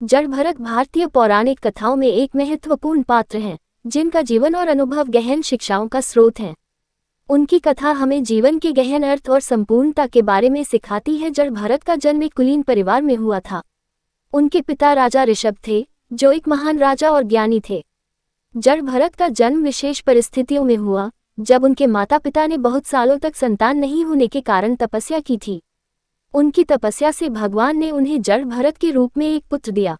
जड़ भरत भारतीय पौराणिक कथाओं में एक महत्वपूर्ण पात्र हैं, जिनका जीवन और अनुभव गहन शिक्षाओं का स्रोत है। उनकी कथा हमें जीवन के गहन अर्थ और संपूर्णता के बारे में सिखाती है। जड़ भरत का जन्म एक कुलीन परिवार में हुआ था। उनके पिता राजा ऋषभ थे, जो एक महान राजा और ज्ञानी थे। जड़ भरत का जन्म विशेष परिस्थितियों में हुआ, जब उनके माता पिता ने बहुत सालों तक संतान नहीं होने के कारण तपस्या की थी। उनकी तपस्या से भगवान ने उन्हें जड़ भरत के रूप में एक पुत्र दिया।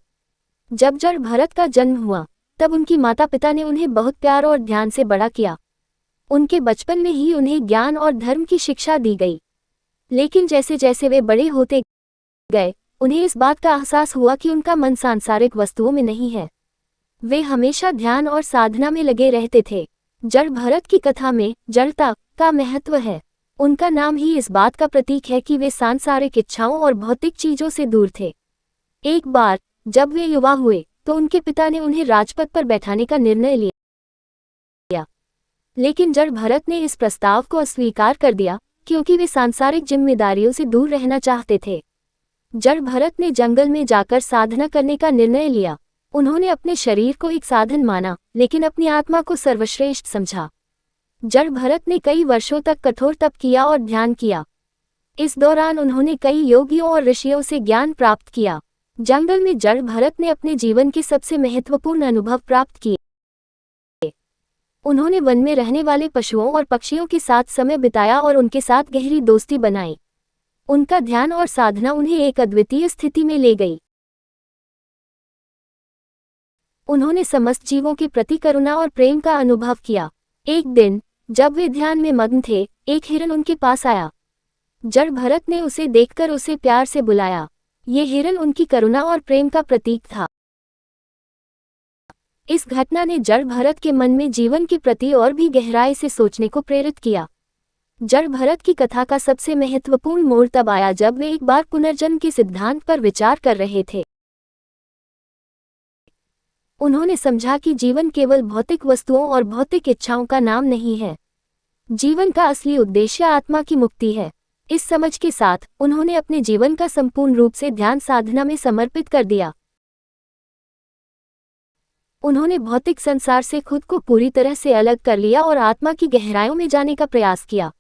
जब जड़ भरत का जन्म हुआ, तब उनकी माता पिता ने उन्हें बहुत प्यार और ध्यान से बड़ा किया। उनके बचपन में ही उन्हें ज्ञान और धर्म की शिक्षा दी गई। लेकिन जैसे जैसे वे बड़े होते गए, उन्हें इस बात का एहसास हुआ कि उनका मन सांसारिक वस्तुओं में नहीं है। वे हमेशा ध्यान और साधना में लगे रहते थे। जड़ भरत की कथा में जड़ता का महत्व है। उनका नाम ही इस बात का प्रतीक है कि वे सांसारिक इच्छाओं और भौतिक चीजों से दूर थे। एक बार जब वे युवा हुए, तो उनके पिता ने उन्हें राजपद पर बैठाने का निर्णय लिया। लेकिन जड़ भरत ने इस प्रस्ताव को अस्वीकार कर दिया, क्योंकि वे सांसारिक जिम्मेदारियों से दूर रहना चाहते थे। जड़ भरत ने जंगल में जाकर साधना करने का निर्णय लिया। उन्होंने अपने शरीर को एक साधन माना, लेकिन अपनी आत्मा को सर्वश्रेष्ठ समझा। जड़ भरत ने कई वर्षों तक कठोर तप किया और ध्यान किया। इस दौरान उन्होंने कई योगियों और ऋषियों से ज्ञान प्राप्त किया। जंगल में जड़ भरत ने अपने जीवन के सबसे महत्वपूर्ण अनुभव प्राप्त किए। उन्होंने वन में रहने वाले पशुओं और पक्षियों के साथ समय बिताया और उनके साथ गहरी दोस्ती बनाई। उनका ध्यान और साधना उन्हें एक अद्वितीय स्थिति में ले गई। उन्होंने समस्त जीवों के प्रति करुणा और प्रेम का अनुभव किया। एक दिन जब वे ध्यान में मग्न थे, एक हिरन उनके पास आया। जड़ भरत ने उसे देखकर उसे प्यार से बुलाया। ये हिरन उनकी करुणा और प्रेम का प्रतीक था। इस घटना ने जड़ भरत के मन में जीवन के प्रति और भी गहराई से सोचने को प्रेरित किया। जड़ भरत की कथा का सबसे महत्वपूर्ण मोड़ तब आया जब वे एक बार पुनर्जन्म के सिद्धांत पर विचार कर रहे थे। उन्होंने समझा कि जीवन केवल भौतिक वस्तुओं और भौतिक इच्छाओं का नाम नहीं है। जीवन का असली उद्देश्य आत्मा की मुक्ति है। इस समझ के साथ उन्होंने अपने जीवन का संपूर्ण रूप से ध्यान साधना में समर्पित कर दिया। उन्होंने भौतिक संसार से खुद को पूरी तरह से अलग कर लिया और आत्मा की गहराइयों में जाने का प्रयास किया।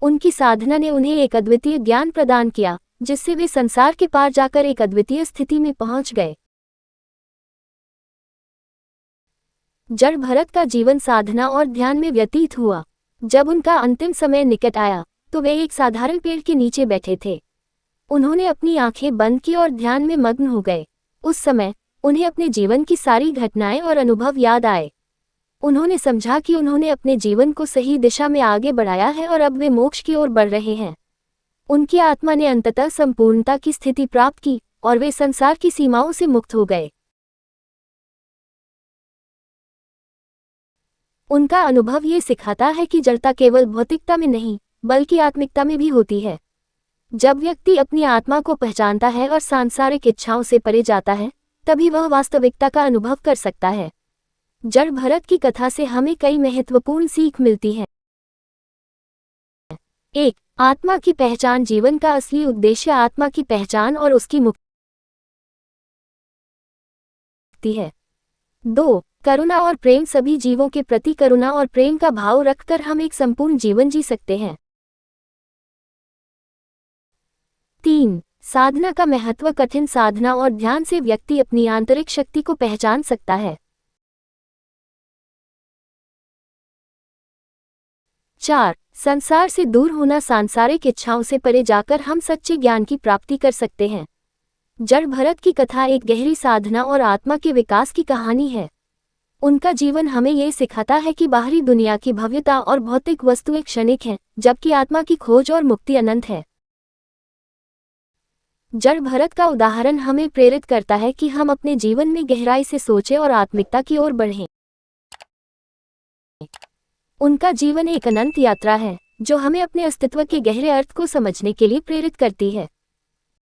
उनकी साधना ने उन्हें एक अद्वितीय ज्ञान प्रदान किया, जिससे वे संसार के पार जाकर एक अद्वितीय स्थिति में पहुंच गए। जड़ भरत का जीवन साधना और ध्यान में व्यतीत हुआ। जब उनका अंतिम समय निकट आया, तो वे एक साधारण पेड़ के नीचे बैठे थे। उन्होंने अपनी आंखें बंद की और ध्यान में मग्न हो गए। उस समय उन्हें अपने जीवन की सारी घटनाएं और अनुभव याद आए। उन्होंने समझा कि उन्होंने अपने जीवन को सही दिशा में आगे बढ़ाया है और अब वे मोक्ष की ओर बढ़ रहे हैं। उनकी आत्मा ने अंततः संपूर्णता की स्थिति प्राप्त की और वे संसार की सीमाओं से मुक्त हो गए। उनका अनुभव ये सिखाता है कि जड़ता केवल भौतिकता में नहीं, बल्कि आत्मिकता में भी होती है। जब व्यक्ति अपनी आत्मा को पहचानता है और सांसारिक इच्छाओं से परे जाता है, तभी वह वास्तविकता का अनुभव कर सकता है। जड़ भरत की कथा से हमें कई महत्वपूर्ण सीख मिलती है। 1. आत्मा की पहचान। जीवन का असली उद्देश्य आत्मा की पहचान और उसकी मुक्ति है। 2. करुणा और प्रेम। सभी जीवों के प्रति करुणा और प्रेम का भाव रखकर हम एक संपूर्ण जीवन जी सकते हैं। 3. साधना का महत्व। कठिन साधना और ध्यान से व्यक्ति अपनी आंतरिक शक्ति को पहचान सकता है। 4. संसार से दूर होना। सांसारिक इच्छाओं से परे जाकर हम सच्चे ज्ञान की प्राप्ति कर सकते हैं। जड़ भरत की कथा एक गहरी साधना और आत्मा के विकास की कहानी है। उनका जीवन हमें यह सिखाता है कि बाहरी दुनिया की भव्यता और भौतिक वस्तुएं क्षणिक हैं, जबकि आत्मा की खोज और मुक्ति अनंत है। जड़ भरत का उदाहरण हमें प्रेरित करता है कि हम अपने जीवन में गहराई से सोचें और आत्मिकता की ओर बढ़ें। उनका जीवन एक अनंत यात्रा है, जो हमें अपने अस्तित्व के गहरे अर्थ को समझने के लिए प्रेरित करती है।